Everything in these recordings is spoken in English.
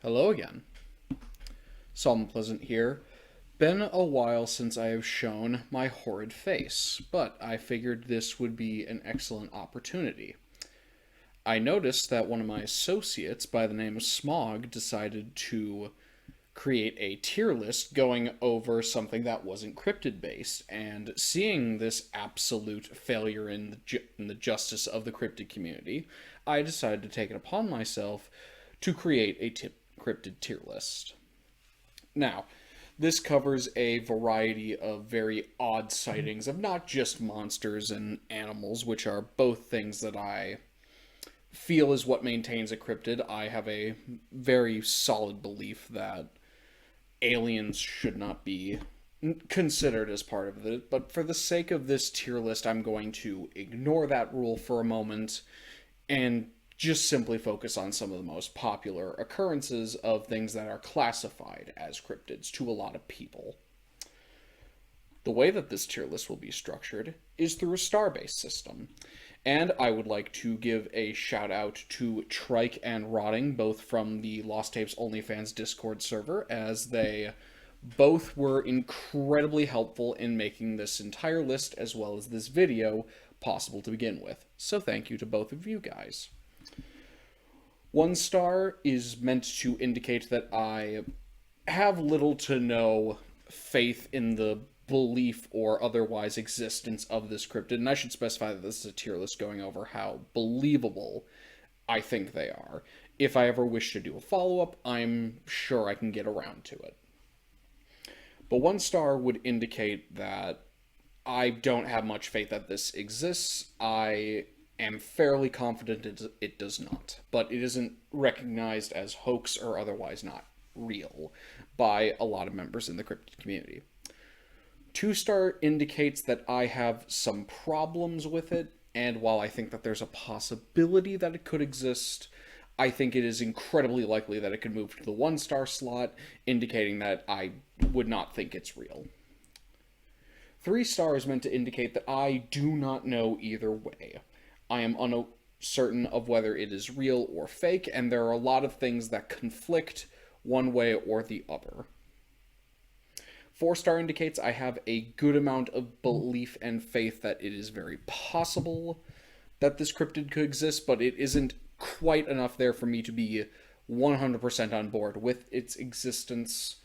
Hello again. Solemn Pleasant here. Been a while since I have shown my horrid face, but I figured this would be an excellent opportunity. I noticed that one of my associates by the name of Smog decided to create a tier list going over something that wasn't cryptid based, and seeing this absolute failure in the justice of the cryptid community, I decided to take it upon myself to create a cryptid tier list. Now, this covers a variety of very odd sightings of not just monsters and animals, which are both things that I feel is what maintains a cryptid. I have a very solid belief that aliens should not be considered as part of it, but for the sake of this tier list, I'm going to ignore that rule for a moment and just simply focus on some of the most popular occurrences of things that are classified as cryptids to a lot of people. The way that this tier list will be structured is through a star-based system. And I would like to give a shout out to Trike and Rotting, both from the Lost Tapes OnlyFans Discord server, as they both were incredibly helpful in making this entire list as well as this video possible to begin with. So thank you to both of you guys. 1 star is meant to indicate that I have little to no faith in the belief or otherwise existence of this cryptid, and I should specify that this is a tier list going over how believable I think they are. If I ever wish to do a follow-up, I'm sure I can get around to it. But 1 star would indicate that I don't have much faith that this exists. I am fairly confident it does not, but it isn't recognized as hoax or otherwise not real by a lot of members in the cryptid community. 2 star indicates that I have some problems with it, and while I think that there's a possibility that it could exist, I think it is incredibly likely that it could move to the 1 star slot, indicating that I would not think it's real. 3 star is meant to indicate that I do not know either way. I am uncertain of whether it is real or fake, and there are a lot of things that conflict one way or the other. 4 star indicates I have a good amount of belief and faith that it is very possible that this cryptid could exist, but it isn't quite enough there for me to be 100% on board with its existence.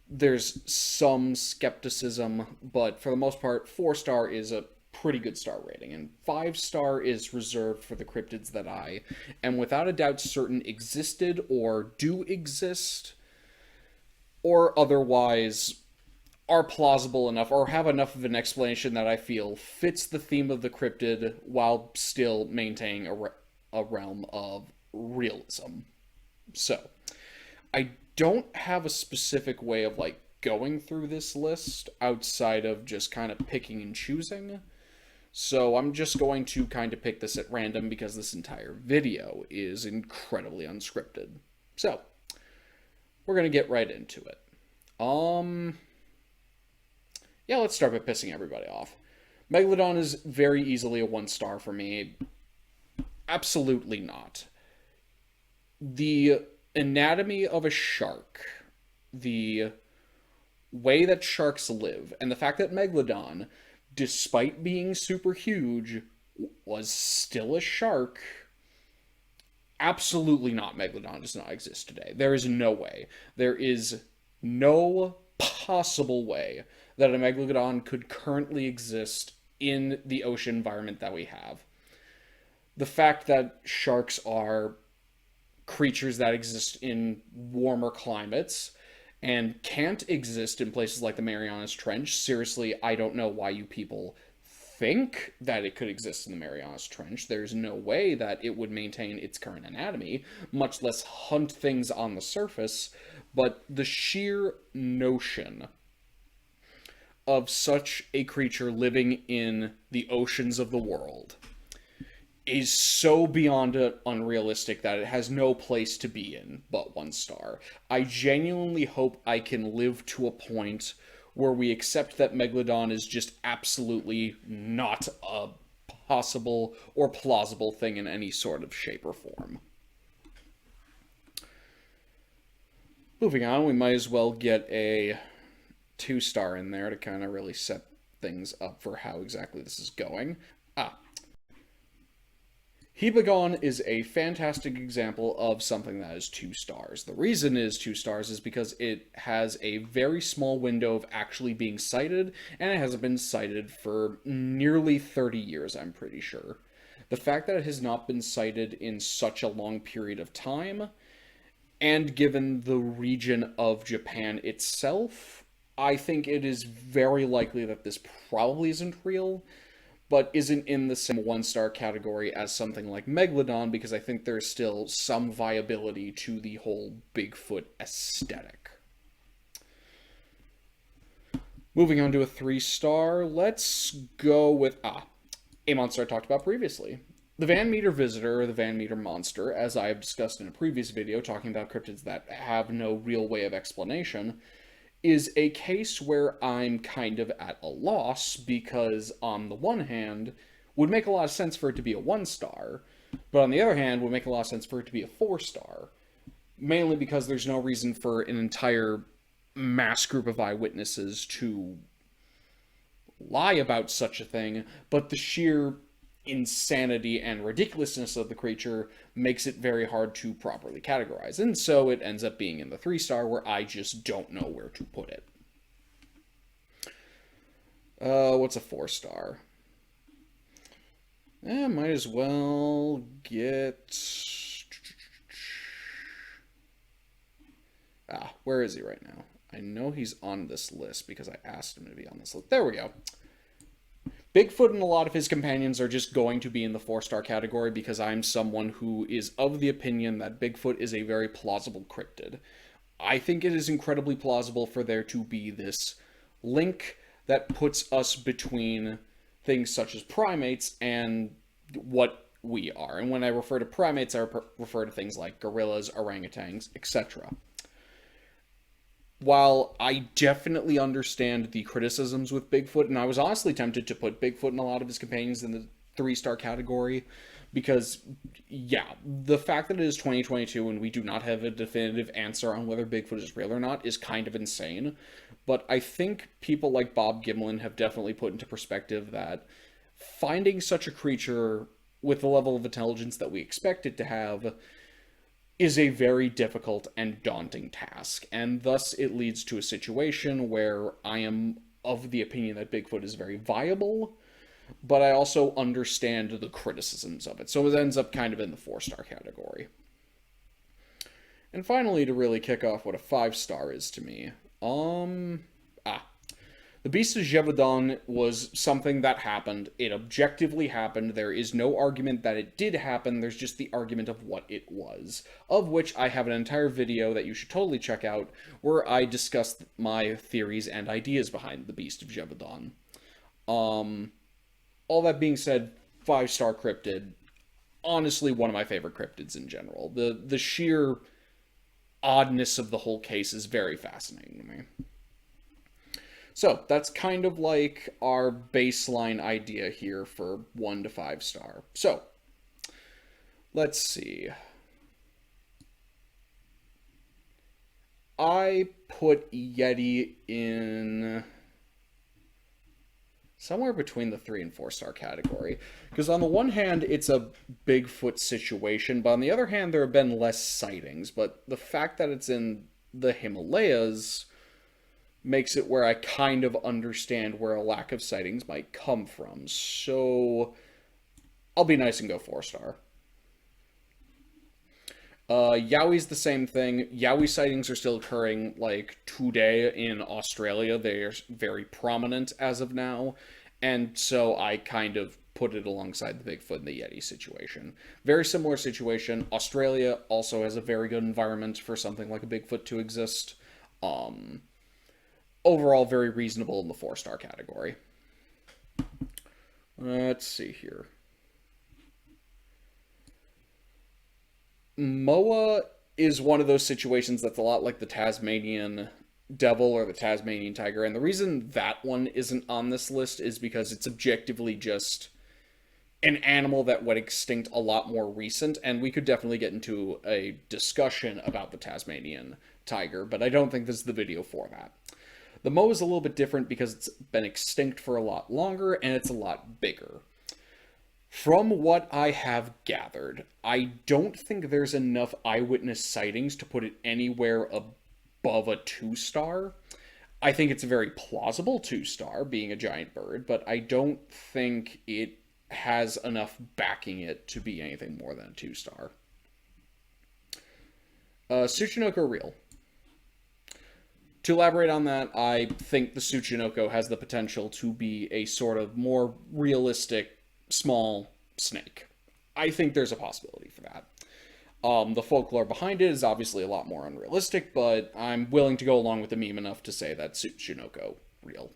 There's some skepticism, but for the most part, 4 star is a pretty good star rating, and 5 star is reserved for the cryptids that I am without a doubt certain existed or do exist, or otherwise are plausible enough or have enough of an explanation that I feel fits the theme of the cryptid while still maintaining a realm of realism. So, I don't have a specific way of going through this list outside of just kind of picking and choosing. So I'm just going to kind of pick this at random because this entire video is incredibly unscripted. So, we're going to get right into it. Yeah, let's start by pissing everybody off. Megalodon is very easily a 1 star for me. Absolutely not. The anatomy of a shark, the way that sharks live, and the fact that Megalodon, despite being super huge, was still a shark. Absolutely not. Megalodon does not exist today. There is no way. There is no possible way that a megalodon could currently exist in the ocean environment that we have. The fact that sharks are creatures that exist in warmer climates and can't exist in places like the Marianas Trench. Seriously, I don't know why you people think that it could exist in the Marianas Trench. There's no way that it would maintain its current anatomy, much less hunt things on the surface. But the sheer notion of such a creature living in the oceans of the world is so beyond unrealistic that it has no place to be in but 1 star. I genuinely hope I can live to a point where we accept that Megalodon is just absolutely not a possible or plausible thing in any sort of shape or form. Moving on, we might as well get a 2-star in there to kind of really set things up for how exactly this is going. Hibagon is a fantastic example of something that is 2 stars. The reason it is 2 stars is because it has a very small window of actually being cited, and it hasn't been cited for nearly 30 years, I'm pretty sure. The fact that it has not been cited in such a long period of time, and given the region of Japan itself, I think it is very likely that this probably isn't real, but isn't in the same 1-star category as something like Megalodon, because I think there's still some viability to the whole Bigfoot aesthetic. Moving on to a 3-star, let's go with a monster I talked about previously. The Van Meter Visitor, or the Van Meter Monster, as I have discussed in a previous video talking about cryptids that have no real way of explanation, is a case where I'm kind of at a loss because, on the one hand, would make a lot of sense for it to be a 1-star, but on the other hand, would make a lot of sense for it to be a 4-star, mainly because there's no reason for an entire mass group of eyewitnesses to lie about such a thing, but the sheer insanity and ridiculousness of the creature makes it very hard to properly categorize, and so it ends up being in the 3-star where I just don't know where to put it. What's a 4-star? Might as well get... where is he right now? I know he's on this list because I asked him to be on this list. There we go. Bigfoot and a lot of his companions are just going to be in the 4-star category because I'm someone who is of the opinion that Bigfoot is a very plausible cryptid. I think it is incredibly plausible for there to be this link that puts us between things such as primates and what we are. And when I refer to primates, I refer to things like gorillas, orangutans, etc. While I definitely understand the criticisms with Bigfoot, and I was honestly tempted to put Bigfoot and a lot of his companions in the 3-star category, because, yeah, the fact that it is 2022 and we do not have a definitive answer on whether Bigfoot is real or not is kind of insane. But I think people like Bob Gimlin have definitely put into perspective that finding such a creature with the level of intelligence that we expect it to have is a very difficult and daunting task, and thus it leads to a situation where I am of the opinion that Bigfoot is very viable, but I also understand the criticisms of it, so it ends up kind of in the 4-star category. And finally, to really kick off what a 5-star is to me, the Beast of Gévaudan was something that happened. It objectively happened. There is no argument that it did happen. There's just the argument of what it was, of which I have an entire video that you should totally check out, where I discuss my theories and ideas behind the Beast of Gévaudan. All that being said, 5-star cryptid. Honestly, one of my favorite cryptids in general. The sheer oddness of the whole case is very fascinating to me. So that's kind of like our baseline idea here for 1 to 5-star. So let's see. I put Yeti in somewhere between the 3 and 4-star category, because on the one hand it's a Bigfoot situation, but on the other hand there have been less sightings. But the fact that it's in the Himalayas makes it where I kind of understand where a lack of sightings might come from. So I'll be nice and go 4-star. Yowi's the same thing. Yowie sightings are still occurring, like, today in Australia. They're very prominent as of now. And so I kind of put it alongside the Bigfoot and the Yeti situation. Very similar situation. Australia also has a very good environment for something like a Bigfoot to exist. Overall, very reasonable in the 4-star category. Let's see here. Moa is one of those situations that's a lot like the Tasmanian devil or the Tasmanian tiger, and the reason that one isn't on this list is because it's objectively just an animal that went extinct a lot more recent, and we could definitely get into a discussion about the Tasmanian tiger, but I don't think this is the video for that. The Moa is a little bit different because it's been extinct for a lot longer and it's a lot bigger. From what I have gathered, I don't think there's enough eyewitness sightings to put it anywhere above a 2-star. I think it's a very plausible 2-star, being a giant bird, but I don't think it has enough backing it to be anything more than a 2-star. Tsuchinoko real. To elaborate on that, I think the Tsuchinoko has the potential to be a sort of more realistic, small snake. I think there's a possibility for that. The folklore behind it is obviously a lot more unrealistic, but I'm willing to go along with the meme enough to say that Tsuchinoko real.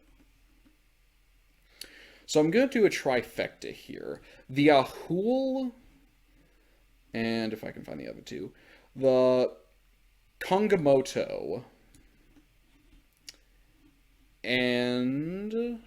So I'm going to do a trifecta here. The Ahul, and if I can find the other two, the Kongamoto, and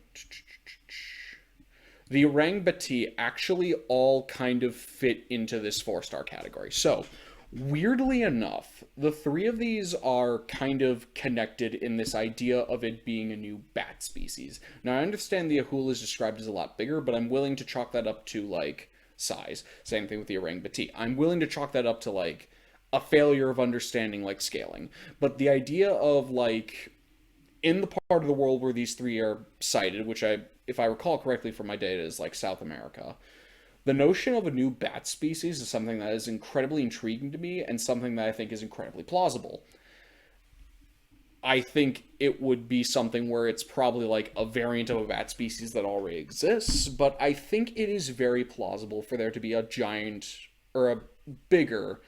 the Orangbati actually all kind of fit into this 4-star category. So, weirdly enough, the three of these are kind of connected in this idea of it being a new bat species. Now, I understand the Ahul is described as a lot bigger, but I'm willing to chalk that up to, like, size. Same thing with the Orangbati. I'm willing to chalk that up to, like, a failure of understanding, like, scaling. But the idea of, like, in the part of the world where these three are sighted, which if I recall correctly from my data, is like South America, the notion of a new bat species is something that is incredibly intriguing to me and something that I think is incredibly plausible. I think it would be something where it's probably like a variant of a bat species that already exists, but I think it is very plausible for there to be a giant or a bigger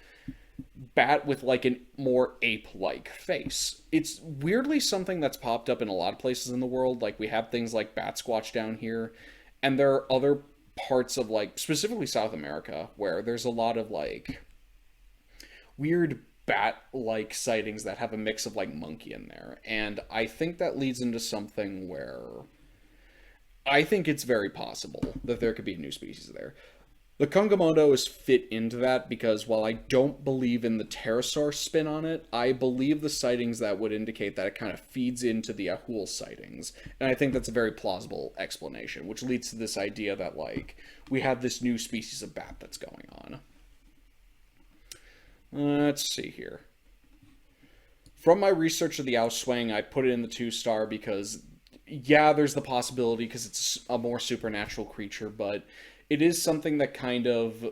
bat with like a more ape-like face. It's weirdly something that's popped up in a lot of places in the world. Like we have things like bat squatch down here, and there are other parts of like specifically South America where there's a lot of like weird bat-like sightings that have a mix of like monkey in there. And I think that leads into something where I think it's very possible that there could be a new species there. The Kongamoto is fit into that because while I don't believe in the pterosaur spin on it, I believe the sightings that would indicate that it kind of feeds into the Ahul sightings. And I think that's a very plausible explanation, which leads to this idea that, like, we have this new species of bat that's going on. Let's see here. From my research of the Auswang, I put it in the 2-star because, yeah, there's the possibility because it's a more supernatural creature, but it is something that kind of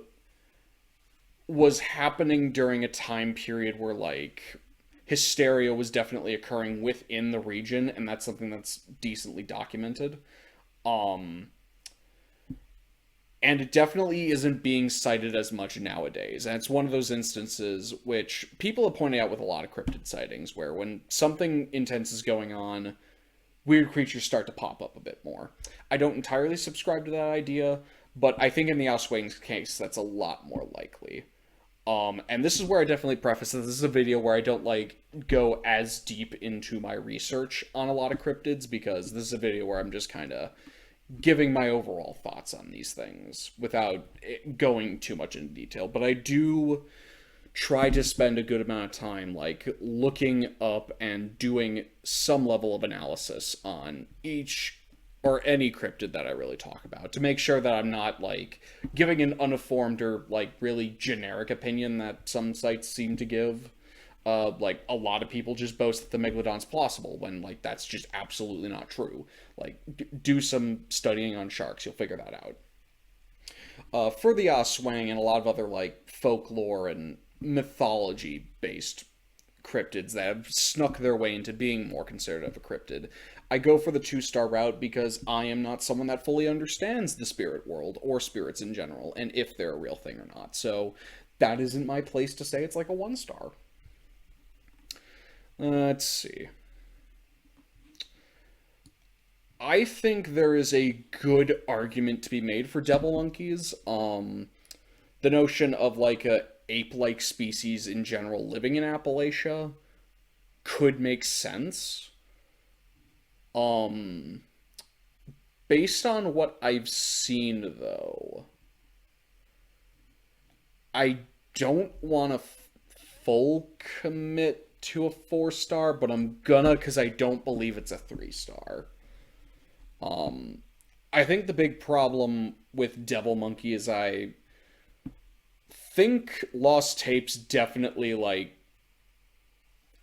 was happening during a time period where, like, hysteria was definitely occurring within the region, and that's something that's decently documented. Um, and it definitely isn't being cited as much nowadays. And it's one of those instances which people have pointed out with a lot of cryptid sightings, where when something intense is going on, weird creatures start to pop up a bit more. I don't entirely subscribe to that idea, but I think in the Auswang's case, that's a lot more likely. And this is where I definitely preface this. This is a video where I don't like go as deep into my research on a lot of cryptids because this is a video where I'm just kind of giving my overall thoughts on these things without going too much into detail. But I do try to spend a good amount of time like looking up and doing some level of analysis on each or any cryptid that I really talk about to make sure that I'm not like giving an uninformed or like really generic opinion that some sites seem to give. Like a lot of people just boast that the megalodon's plausible when like that's just absolutely not true. Like do some studying on sharks, you'll figure that out. For the Aswang and a lot of other like folklore and mythology based cryptids that have snuck their way into being more considered of a cryptid, I go for the 2-star route because I am not someone that fully understands the spirit world or spirits in general and if they're a real thing or not. So that isn't my place to say it's like a 1-star. Let's see. I think there is a good argument to be made for devil monkeys. The notion of like a ape-like species in general living in Appalachia could make sense. Um, Based on what I've seen though, I don't want to full commit to a 4 star, but I'm gonna because I don't believe it's a 3 star. Um, I think the big problem with Devil Monkey is I think Lost Tapes definitely like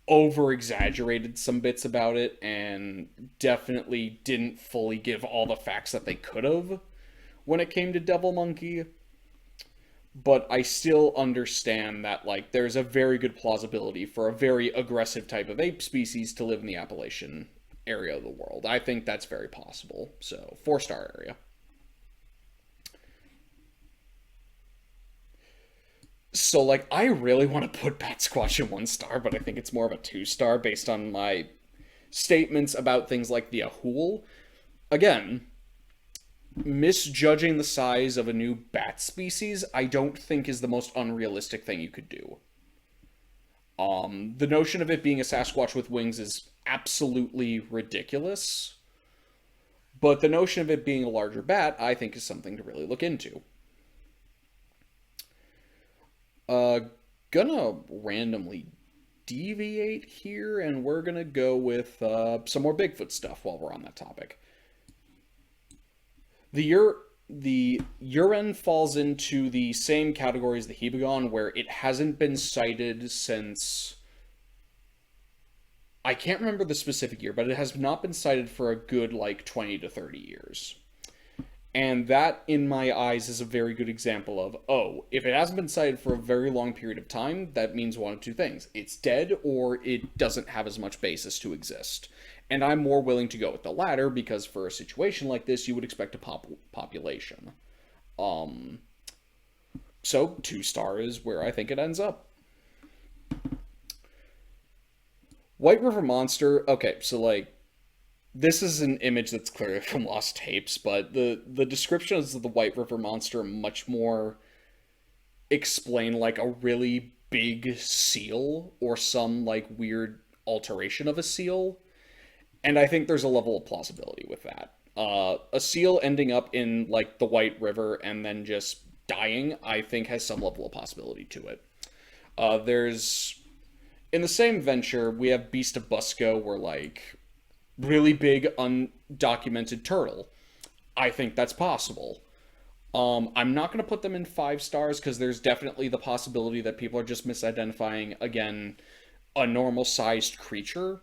over exaggerated some bits about it and definitely didn't fully give all the facts that they could have when it came to Devil Monkey. But I still understand that like there's a very good plausibility for a very aggressive type of ape species to live in the Appalachian area of the world. I think that's very possible. So 4 star area. So like I really want to put Bat Squatch in 1 star, but I think it's more of a 2 star based on my statements about things like the Ahul. Again, misjudging the size of a new bat species, I don't think is the most unrealistic thing you could do. The notion of it being a Sasquatch with wings is absolutely ridiculous, but the notion of it being a larger bat, I think, is something to really look into. Uh, gonna randomly deviate here, and we're gonna go with some more Bigfoot stuff while we're on that topic. The ur the urine falls into the same category as the Hebagon, where it hasn't been cited since I can't remember the specific year, but it has not been cited for a good like 20 to 30 years. And that, in my eyes, is a very good example of, oh, if it hasn't been cited for a very long period of time, that means one of two things. It's dead, or it doesn't have as much basis to exist. And I'm more willing to go with the latter, because for a situation like this, you would expect a population. Um, so 2 star is where I think it ends up. White River Monster, okay, so like, this is an image that's clearly from Lost Tapes, but the descriptions of the White River Monster much more explain like a really big seal or some like weird alteration of a seal, and I think there's a level of plausibility with that. A seal ending up in like the White River and then just dying, I think, has some level of possibility to it. There's in the same venture we have Beast of Busco, where like really big undocumented turtle. I think that's possible. I'm not going to put them in 5 stars because there's definitely the possibility that people are just misidentifying, again, a normal sized creature.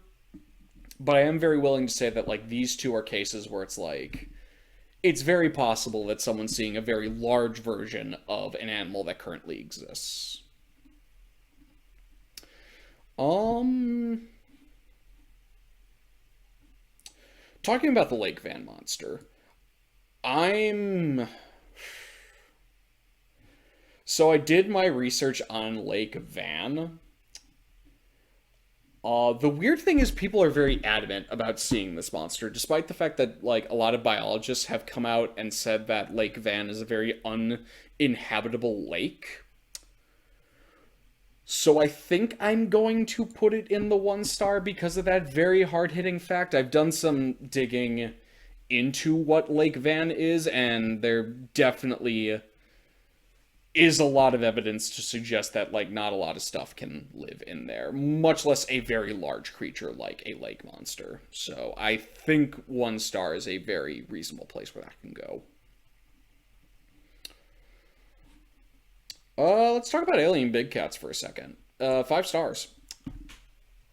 But I am very willing to say that, like, these two are cases where it's like, it's very possible that someone's seeing a very large version of an animal that currently exists. Um, Talking about the Lake Van monster, I'm so I did my research on Lake Van. The weird thing is people are very adamant about seeing this monster, despite the fact that like a lot of biologists have come out and said that Lake Van is a very uninhabitable lake. So I think I'm going to put it in the 1 star because of that very hard-hitting fact. I've done some digging into what Lake Van is, and there definitely is a lot of evidence to suggest that like not a lot of stuff can live in there, much less a very large creature like a lake monster. So I think 1 star is a very reasonable place where that can go. Let's talk about alien big cats for a second. 5 stars.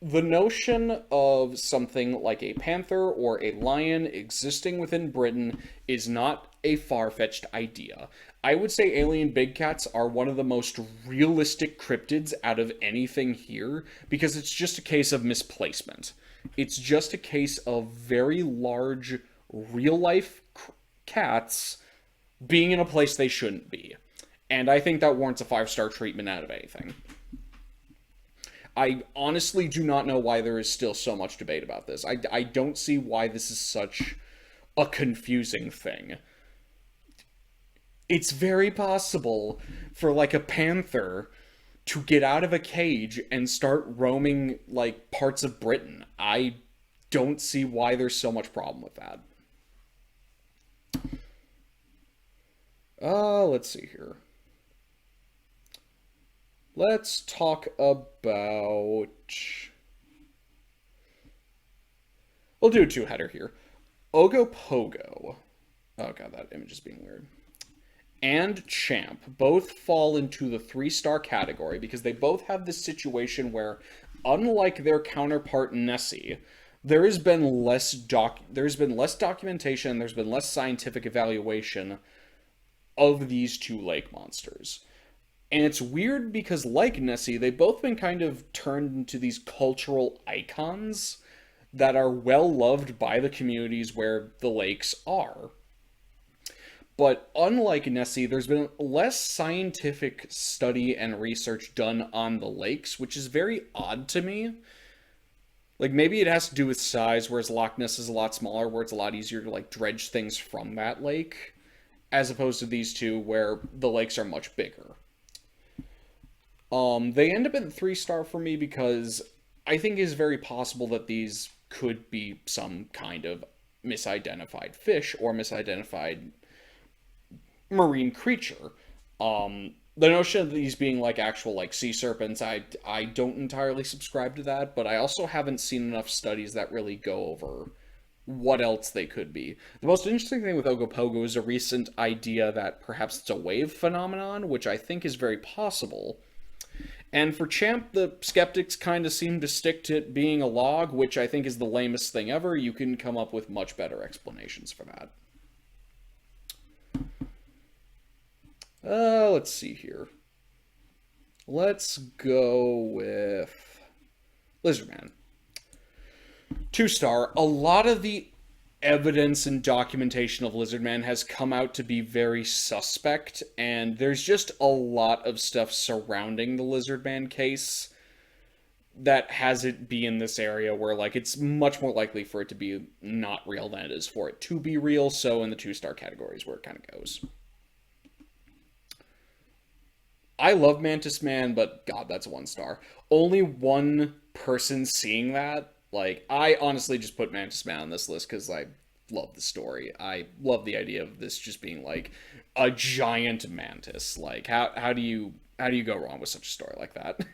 The notion of something like a panther or a lion existing within Britain is not a far-fetched idea. I would say alien big cats are one of the most realistic cryptids out of anything here because it's just a case of misplacement. It's just a case of very large real-life cats being in a place they shouldn't be. And I think that warrants a 5 star treatment out of anything. I honestly do not know why there is still so much debate about this. I don't see why this is such a confusing thing. It's very possible for like a panther to get out of a cage and start roaming like parts of Britain. I don't see why there's so much problem with that. Let's see here. Let's talk about... We'll do a two-header here. Ogopogo. Oh god, that image is being weird. And Champ both fall into the three-star category because they both have this situation where, unlike their counterpart Nessie, there's been less documentation, there's been less scientific evaluation of these two lake monsters. And it's weird because, like Nessie, they've both been kind of turned into these cultural icons that are well loved by the communities where the lakes are. But unlike Nessie, there's been less scientific study and research done on the lakes, which is very odd to me. Like, maybe it has to do with size, whereas Loch Ness is a lot smaller, where it's a lot easier to, like, dredge things from that lake, as opposed to these two, where the lakes are much bigger. They end up at 3-star for me because I think it's very possible that these could be some kind of misidentified fish or misidentified marine creature. The notion of these being like actual like sea serpents, I don't entirely subscribe to that, but I also haven't seen enough studies that really go over what else they could be. The most interesting thing with Ogopogo is a recent idea that perhaps it's a wave phenomenon, which I think is very possible. And for Champ, the skeptics kind of seem to stick to it being a log, which I think is the lamest thing ever. You can come up with much better explanations for that. Let's see here. Let's go with Lizardman. 2-star. A lot of the evidence and documentation of Lizardman has come out to be very suspect, and there's just a lot of stuff surrounding the Lizardman case that has it be in this area where, like, it's much more likely for it to be not real than it is for it to be real, so in the 2-star category is where it kind of goes. I love Mantis Man, but god, that's a 1-star. Only one person seeing that. Like, I honestly just put Mantis Man on this list because I love the story. I love the idea of this just being like a giant mantis. Like, how do you go wrong with such a story like that?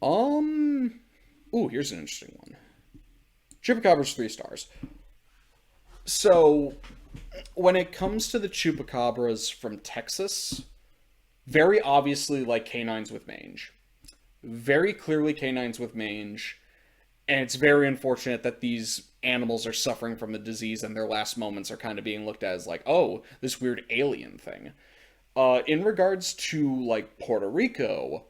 Ooh, here's an interesting one. Chupacabra's 3 stars. So, when it comes to the chupacabras from Texas, very obviously like canines with mange. Very clearly canines with mange, and it's very unfortunate that these animals are suffering from the disease and their last moments are kind of being looked at as like, oh, this weird alien thing. In regards to like Puerto Rico,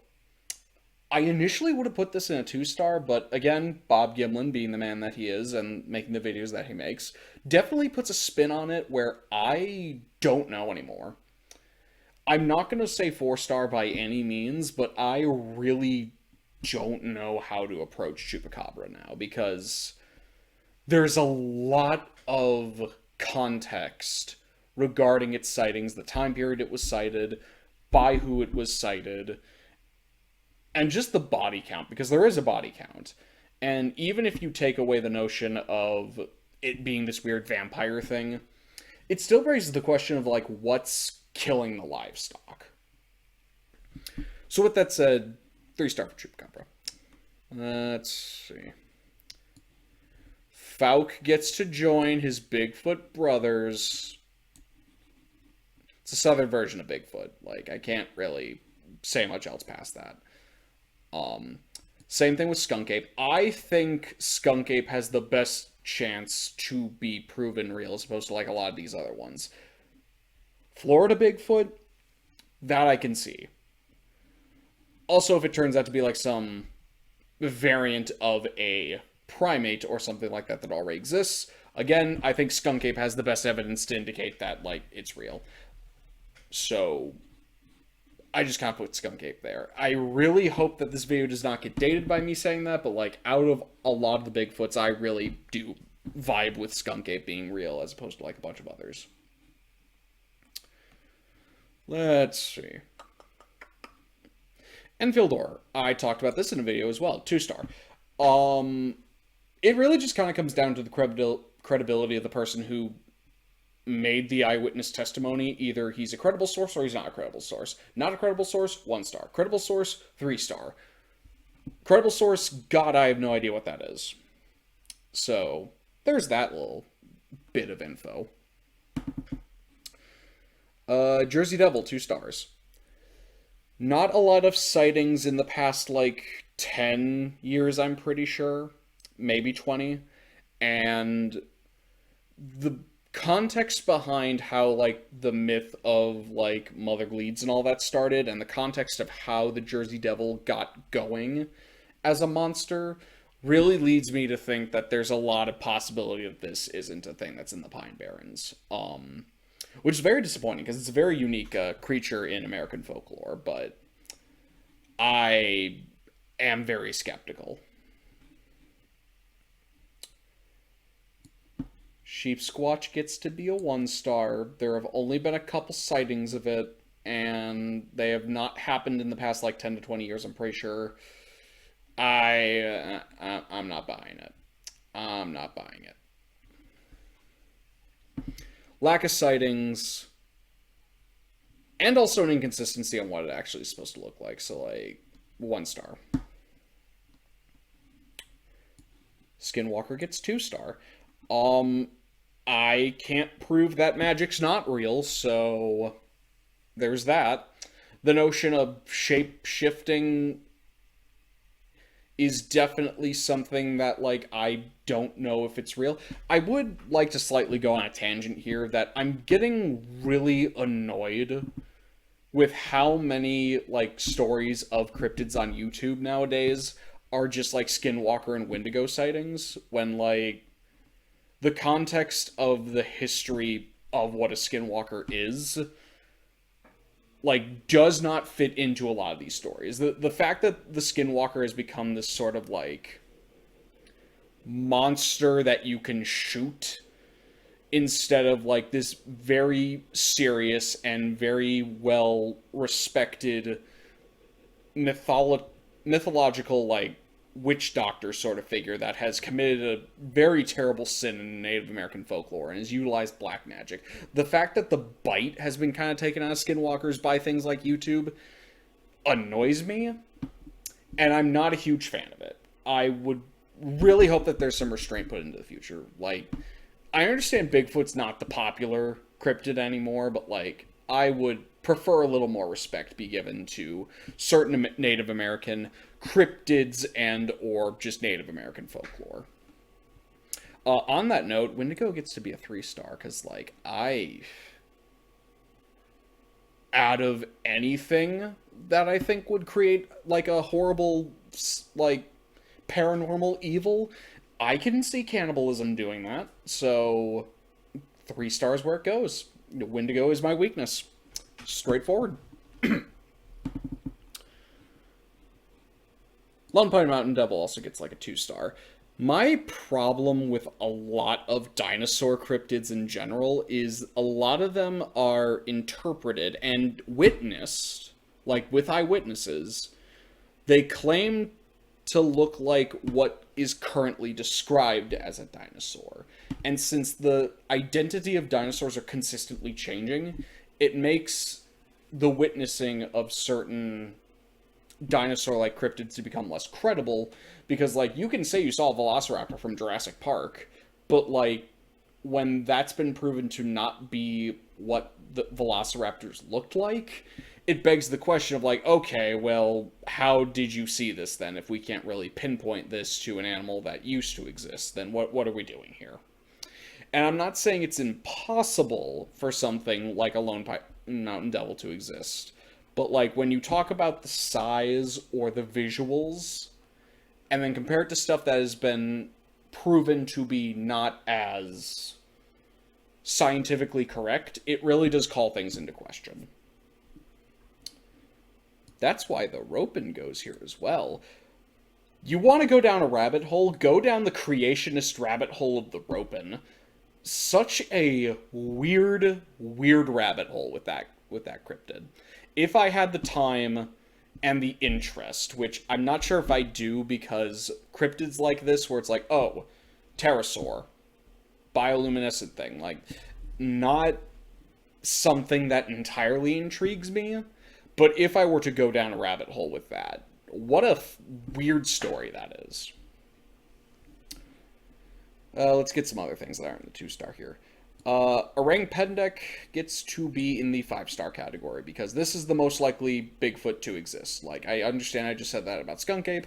I initially would have put this in a 2-star, but again, Bob Gimlin, being the man that he is and making the videos that he makes, definitely puts a spin on it where I don't know anymore. I'm not going to say 4-star by any means, but I really don't know how to approach Chupacabra now because there's a lot of context regarding its sightings, the time period it was sighted, by who it was sighted, and just the body count, because there is a body count. And even if you take away the notion of it being this weird vampire thing, it still raises the question of like what's killing the livestock. So with that said, 3-star for Chupacabra. Let's see. Fauk gets to join his Bigfoot brothers. It's a southern version of Bigfoot. Like, I can't really say much else past that. Same thing with Skunk Ape. I think Skunk Ape has the best chance to be proven real as opposed to like a lot of these other ones. Florida Bigfoot, that I can see. Also, if it turns out to be like some variant of a primate or something like that that already exists, again, I think Skunk Ape has the best evidence to indicate that, like, it's real. So, I just can't put Skunk Ape there. I really hope that this video does not get dated by me saying that, but, like, out of a lot of the Bigfoots, I really do vibe with Skunk Ape being real as opposed to, like, a bunch of others. Let's see. Enfield Horror. I talked about this in a video as well. 2-star. It really just kind of comes down to the credibility of the person who made the eyewitness testimony either he's a credible source or he's not a credible source. Not a credible source, 1 star. Credible source, 3 star. Credible source, God, I have no idea what that is. So, there's that little bit of info. Jersey Devil, 2 stars. Not a lot of sightings in the past, 10 years, I'm pretty sure. Maybe 20. And the context behind how, the myth of, Mother Gleeds and all that started, and the context of how the Jersey Devil got going as a monster, really leads me to think that there's a lot of possibility that this isn't a thing that's in the Pine Barrens. Which is very disappointing, because it's a very unique creature in American folklore, but I am very skeptical. Sheep Squatch gets to be a 1 star. There have only been a couple sightings of it, and they have not happened in the past 10 to 20 years, I'm pretty sure. I'm not buying it. I'm not buying it. Lack of sightings, and also an inconsistency on what it actually is supposed to look like. So, 1 star. Skinwalker gets 2 star. I can't prove that magic's not real, so there's that. The notion of shape-shifting is definitely something that, I don't know if it's real. I would like to slightly go on a tangent here that I'm getting really annoyed with how many, stories of cryptids on YouTube nowadays are just, Skinwalker and Wendigo sightings, when, the context of the history of what a Skinwalker is, does not fit into a lot of these stories. The fact that the Skinwalker has become this sort of, monster that you can shoot, instead of, this very serious and very well-respected mythological, witch doctor sort of figure that has committed a very terrible sin in Native American folklore and has utilized black magic. The fact that the bite has been kind of taken out of Skinwalkers by things like YouTube annoys me, and I'm not a huge fan of it. I would really hope that there's some restraint put into the future. I understand Bigfoot's not the popular cryptid anymore, but, I would prefer a little more respect be given to certain Native American cryptids and or just Native American folklore. On that note, Wendigo gets to be a 3 star, because, out of anything that I think would create, a horrible, paranormal evil, I can see cannibalism doing that, so 3 stars where it goes. Wendigo is my weakness. Straightforward. Lone Pine Mountain Devil also gets a 2 star. My problem with a lot of dinosaur cryptids in general is a lot of them are interpreted and witnessed, with eyewitnesses. They claim to look like what is currently described as a dinosaur. And since the identity of dinosaurs are consistently changing, it makes the witnessing of certain dinosaur-like cryptids to become less credible, because, you can say you saw a velociraptor from Jurassic Park, but, when that's been proven to not be what the velociraptors looked like, it begs the question of, okay, well, how did you see this, then? If we can't really pinpoint this to an animal that used to exist, then what are we doing here? And I'm not saying it's impossible for something like a Lone Pine Mountain Devil to exist, but, when you talk about the size or the visuals, and then compare it to stuff that has been proven to be not as scientifically correct, it really does call things into question. That's why the Ropin goes here as well. You want to go down a rabbit hole? Go down the creationist rabbit hole of the Ropin. Such a weird rabbit hole with that cryptid. If I had the time and the interest, which I'm not sure if I do, because cryptids like this, where it's oh, pterosaur, bioluminescent thing, not something that entirely intrigues me. But if I were to go down a rabbit hole with that, what a weird story that is. Let's get some other things that aren't the 2-star here. Orang Pendek gets to be in the 5-star category because this is the most likely Bigfoot to exist. Like, I understand I just said that about Skunk Ape,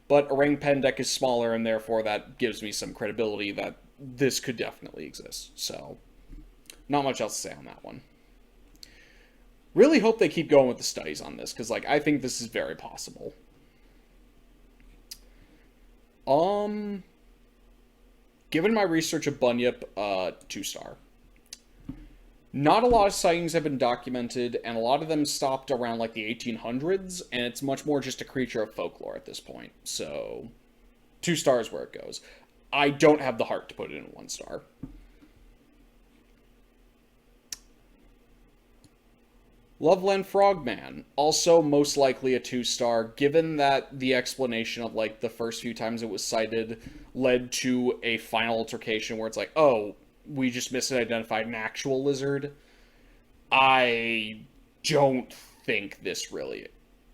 but Orang Pendek is smaller, and therefore that gives me some credibility that this could definitely exist. So, not much else to say on that one. Really hope they keep going with the studies on this, because, like, I think this is very possible. Given my research of Bunyip, 2-star. Not a lot of sightings have been documented, and a lot of them stopped around, like, the 1800s, and it's much more just a creature of folklore at this point. So, 2 stars where it goes. I don't have the heart to put it in 1 star. Loveland Frogman, also most likely a 2-star, given that the explanation of, like, the first few times it was sighted led to a final altercation where it's like, oh, we just misidentified an actual lizard. I don't think this really,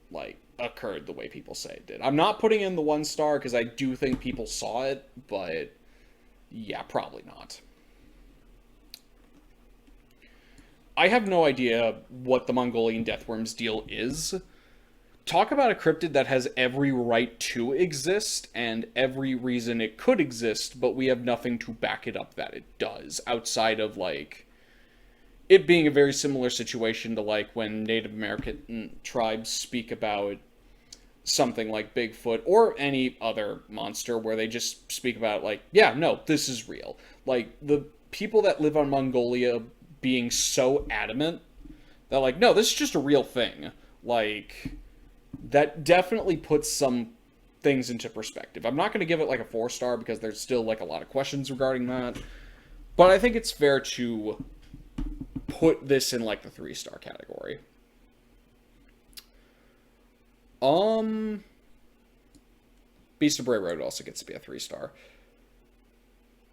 like, occurred the way people say it did. I'm not putting in the 1 star because I do think people saw it, but yeah, probably not. I have no idea what the Mongolian deathworm's deal is. Talk about a cryptid that has every right to exist and every reason it could exist, but we have nothing to back it up that it does, outside of, like, it being a very similar situation to, like, when Native American tribes speak about something like Bigfoot or any other monster where they just speak about, like, yeah, no, this is real. Like, the people that live on Mongolia being so adamant that, like, no, this is just a real thing. Like, that definitely puts some things into perspective. I'm not going to give it, like, a 4-star because there's still, like, a lot of questions regarding that. But I think it's fair to put this in, like, the 3-star category. Beast of Bray Road also gets to be a 3-star.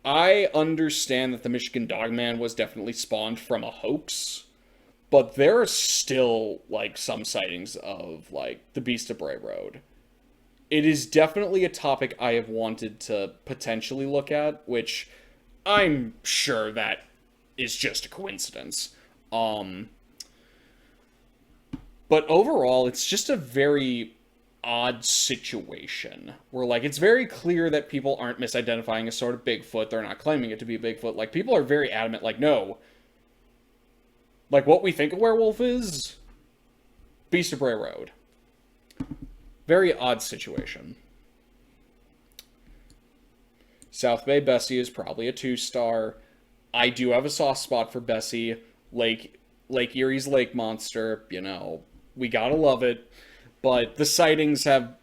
I understand that the Michigan Dogman was definitely spawned from a hoax, but there are still, like, some sightings of, like, the Beast of Bray Road. It is definitely a topic I have wanted to potentially look at, which I'm sure that is just a coincidence. But overall, it's just a very odd situation where, like, it's very clear that people aren't misidentifying a sort of Bigfoot. They're not claiming it to be Bigfoot. Like, people are very adamant, like, no. Like, what we think a werewolf is, Beast of Bray Road. Very odd situation. South Bay Bessie is probably a 2-star. I do have a soft spot for Bessie. Lake Erie's lake monster, you know, we gotta love it. But the sightings have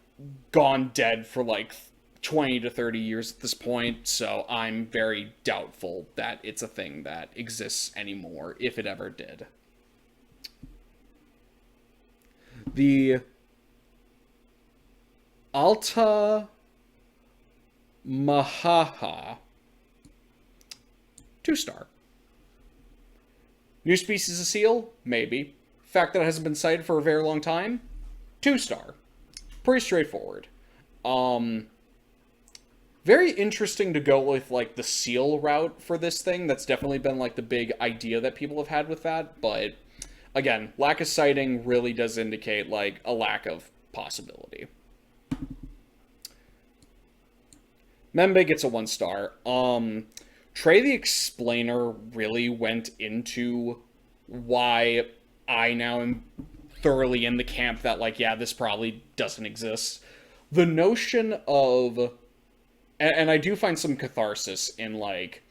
gone dead for, like, 20 to 30 years at this point, so I'm very doubtful that it's a thing that exists anymore, if it ever did. The Alta Mahaha, 2-star. New species of seal? Maybe. Fact that it hasn't been sighted for a very long time? 2-star. Pretty straightforward. Very interesting to go with, like, the seal route for this thing. That's definitely been, like, the big idea that people have had with that. But, again, lack of sighting really does indicate, like, a lack of possibility. Membe gets a 1-star. Trey the Explainer really went into why I now am thoroughly in the camp that, like, yeah, this probably doesn't exist. The notion of, and I do find some catharsis in, like,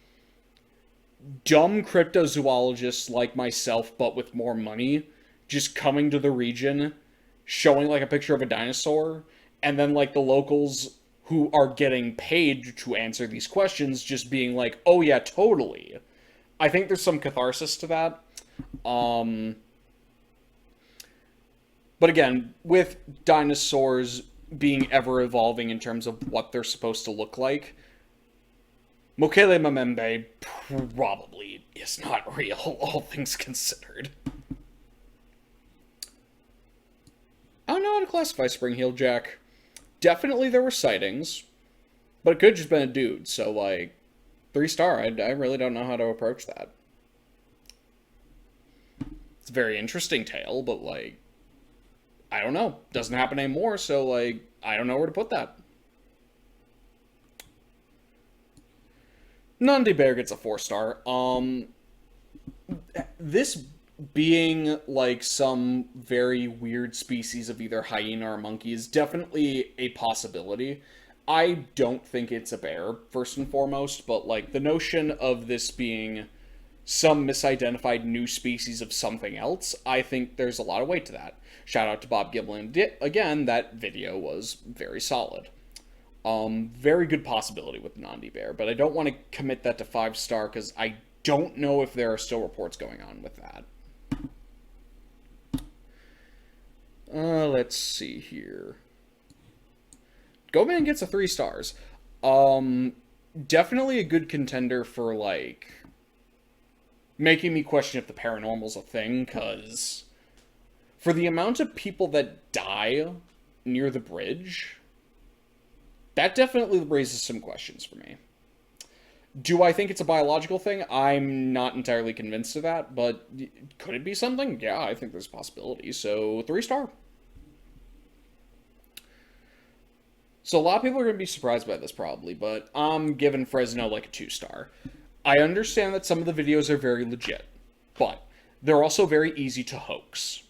dumb cryptozoologists like myself, but with more money, just coming to the region, showing, like, a picture of a dinosaur, and then, like, the locals who are getting paid to answer these questions just being like, oh yeah, totally. I think there's some catharsis to that. But again, with dinosaurs being ever evolving in terms of what they're supposed to look like, Mokele Mamembe probably is not real, all things considered. I don't know how to classify Spring-Heeled Jack. Definitely there were sightings, but it could have just been a dude, so, like, 3-star, I really don't know how to approach that. It's a very interesting tale, but, like, I don't know. Doesn't happen anymore, so, like, I don't know where to put that. Nandi Bear gets a 4-star. This being like some very weird species of either hyena or monkey is definitely a possibility. I don't think it's a bear, first and foremost, but like the notion of this being some misidentified new species of something else, I think there's a lot of weight to that. Shout out to Bob Giblin. Again, that video was very solid. Very good possibility with Nandi Bear, but I don't want to commit that to 5-star because I don't know if there are still reports going on with that. Let's see here. Goman gets a 3 stars. Definitely a good contender for, like, making me question if the paranormal's a thing, because for the amount of people that die near the bridge, that definitely raises some questions for me. Do I think it's a biological thing? I'm not entirely convinced of that, but could it be something? Yeah, I think there's a possibility. So, 3-star. So a lot of people are going to be surprised by this probably, but I'm giving Fresno like a 2-star. I understand that some of the videos are very legit, but they're also very easy to hoax.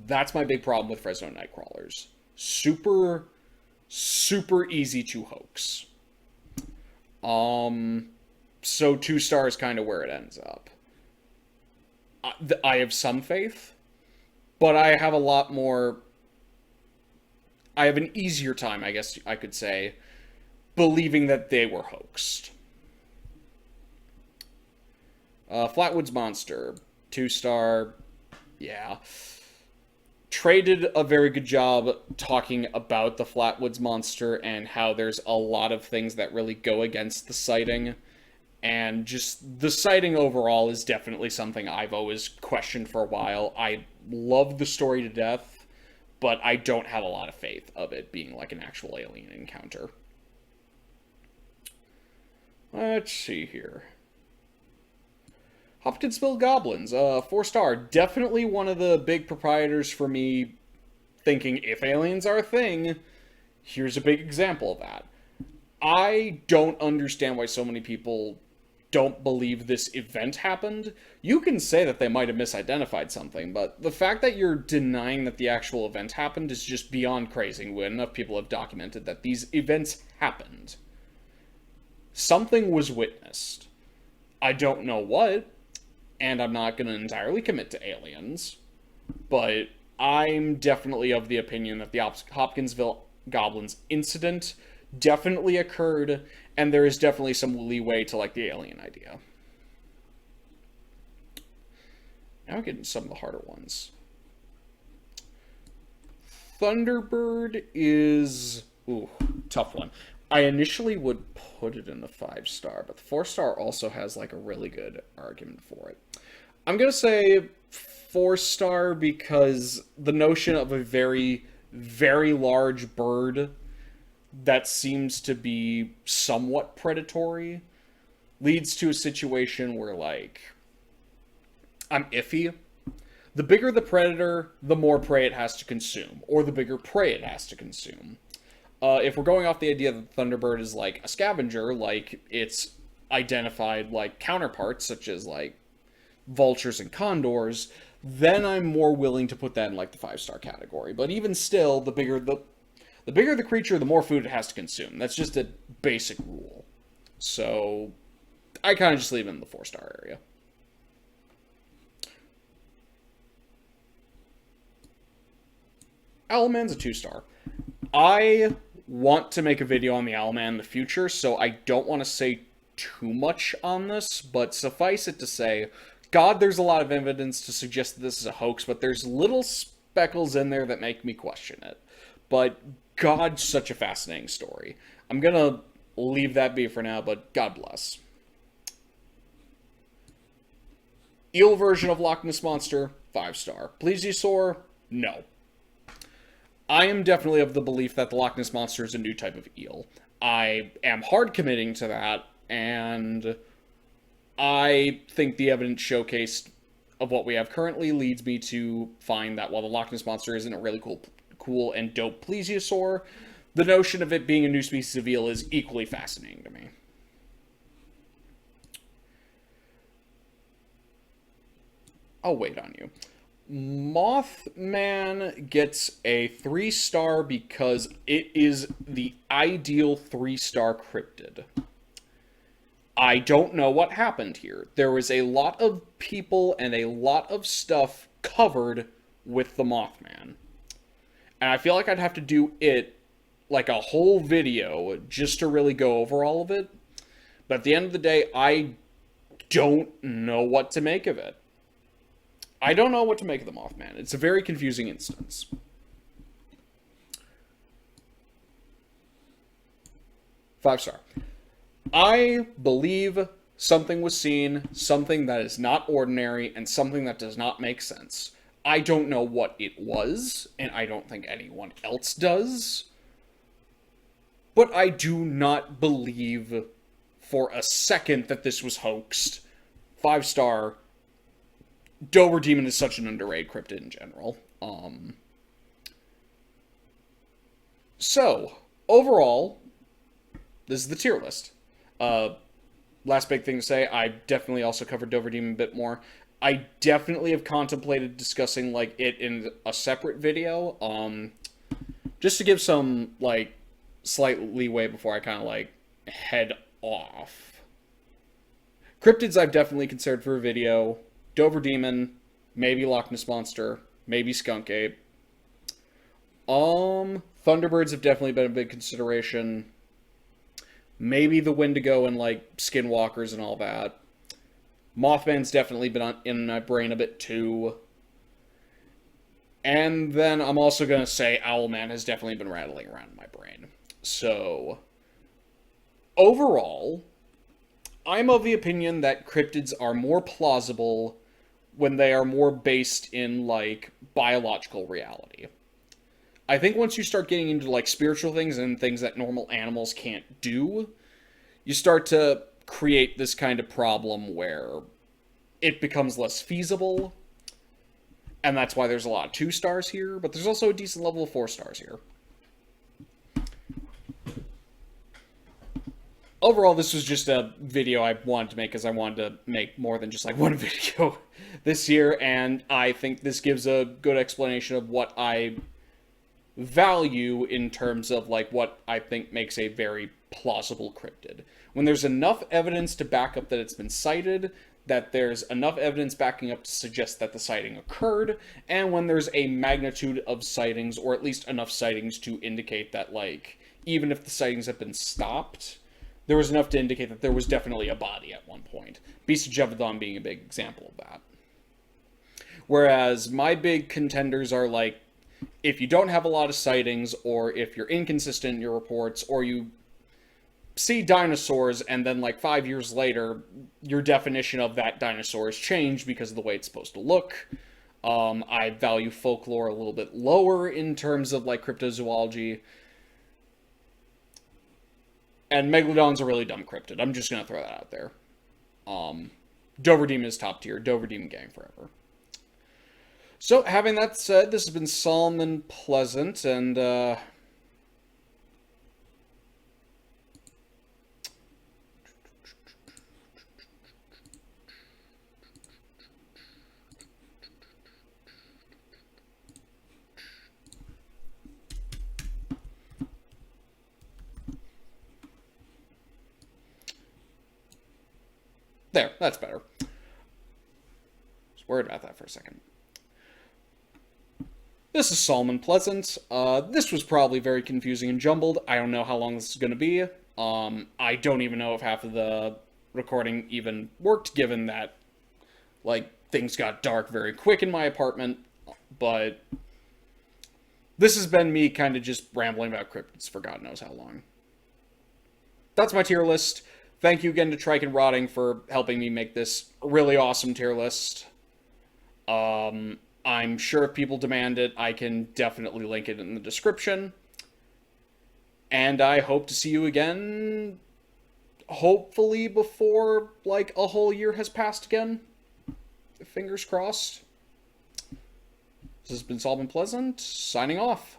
That's my big problem with Fresno Nightcrawlers. Super, super easy to hoax. So 2-star is kind of where it ends up. I have some faith, but I have a lot more... I have an easier time, I guess I could say, believing that they were hoaxed. Flatwoods Monster, 2-star, yeah. Trey did a very good job talking about the Flatwoods Monster and how there's a lot of things that really go against the sighting. And just the sighting overall is definitely something I've always questioned for a while. I love the story to death, but I don't have a lot of faith of it being like an actual alien encounter. Let's see here. Hopkinsville Goblins, 4-star. Definitely one of the big proprietors for me thinking if aliens are a thing, here's a big example of that. I don't understand why so many people don't believe this event happened. You can say that they might have misidentified something, but the fact that you're denying that the actual event happened is just beyond crazy when enough people have documented that these events happened. Something was witnessed. I don't know what, and I'm not going to entirely commit to aliens, but I'm definitely of the opinion that the Hopkinsville Goblins incident definitely occurred, and there is definitely some leeway to, like, the alien idea. Now we're getting some of the harder ones. Thunderbird is... ooh, tough one. I initially would put it in the 5-star, but the 4-star also has, like, a really good argument for it. I'm going to say 4-star because the notion of a very, very large bird that seems to be somewhat predatory leads to a situation where, like, I'm iffy. The bigger the predator, the more prey it has to consume, or the bigger prey it has to consume. If we're going off the idea that Thunderbird is, like, a scavenger, like, its identified, like, counterparts, such as, like, vultures and condors, then I'm more willing to put that in, like, the 5-star category. But even still, the bigger the creature, the more food it has to consume. That's just a basic rule. So, I kind of just leave it in the 4-star area. Owlman's a 2-star. I want to make a video on the Owlman in the future, so I don't want to say too much on this, but suffice it to say, God, there's a lot of evidence to suggest that this is a hoax, but there's little speckles in there that make me question it. But God, such a fascinating story. I'm gonna leave that be for now, but God bless. Eel version of Loch Ness Monster, 5-star. Plesiosaur, no. I am definitely of the belief that the Loch Ness Monster is a new type of eel. I am hard committing to that, and I think the evidence showcased of what we have currently leads me to find that while the Loch Ness Monster isn't a really cool and dope plesiosaur, the notion of it being a new species of eel is equally fascinating to me. I'll wait on you. Mothman gets a 3-star because it is the ideal 3-star cryptid. I don't know what happened here. There was a lot of people and a lot of stuff covered with the Mothman. And I feel like I'd have to do it like a whole video just to really go over all of it. But at the end of the day, I don't know what to make of it. I don't know what to make of the Mothman. It's a very confusing instance. Five-star. I believe something was seen, something that is not ordinary, and something that does not make sense. I don't know what it was, and I don't think anyone else does. But I do not believe for a second that this was hoaxed. 5-star. Dover Demon is such an underrated cryptid in general. So, overall, this is the tier list. Last big thing to say, I definitely also covered Dover Demon a bit more. I definitely have contemplated discussing, like, it in a separate video, just to give some, like, slight leeway before I kind of, like, head off. Cryptids I've definitely considered for a video. Dover Demon, maybe Loch Ness Monster, maybe Skunk Ape. Thunderbirds have definitely been a big consideration. Maybe the Wendigo and, like, Skinwalkers and all that. Mothman's definitely been in my brain a bit, too. And then I'm also going to say Owlman has definitely been rattling around in my brain. So, overall, I'm of the opinion that cryptids are more plausible when they are more based in, like, biological reality. I think once you start getting into, like, spiritual things and things that normal animals can't do, you start to create this kind of problem where it becomes less feasible, and that's why there's a lot of 2 stars here, but there's also a decent level of 4 stars here. Overall, this was just a video I wanted to make because I wanted to make more than just, like, one video this year, and I think this gives a good explanation of what I value in terms of, like, what I think makes a very plausible cryptid. When there's enough evidence to back up that it's been sighted, that there's enough evidence backing up to suggest that the sighting occurred, and when there's a magnitude of sightings, or at least enough sightings to indicate that, like, even if the sightings have been stopped, there was enough to indicate that there was definitely a body at one point. Beast of Jevadon being a big example of that. Whereas my big contenders are, like, if you don't have a lot of sightings, or if you're inconsistent in your reports, or you see dinosaurs and then, like, 5 years later, your definition of that dinosaur has changed because of the way it's supposed to look. I value folklore a little bit lower in terms of, like, cryptozoology. And Megalodon's a really dumb cryptid. I'm just going to throw that out there. Dover Demon is top tier. Dover Demon gang forever. So, having that said, this has been solemn and pleasant, and, there, that's better. Just worried about that for a second. This is solemn and pleasant. This was probably very confusing and jumbled. I don't know how long this is going to be. I don't even know if half of the recording even worked, given that, like, things got dark very quick in my apartment. But this has been me kind of just rambling about cryptids for God knows how long. that's my tier list. Thank you again to Trike and Rotting for helping me make this really awesome tier list. I'm sure if people demand it, I can definitely link it in the description. And I hope to see you again, hopefully before, like, a whole year has passed again. Fingers crossed. This has been Solvent Pleasant, signing off.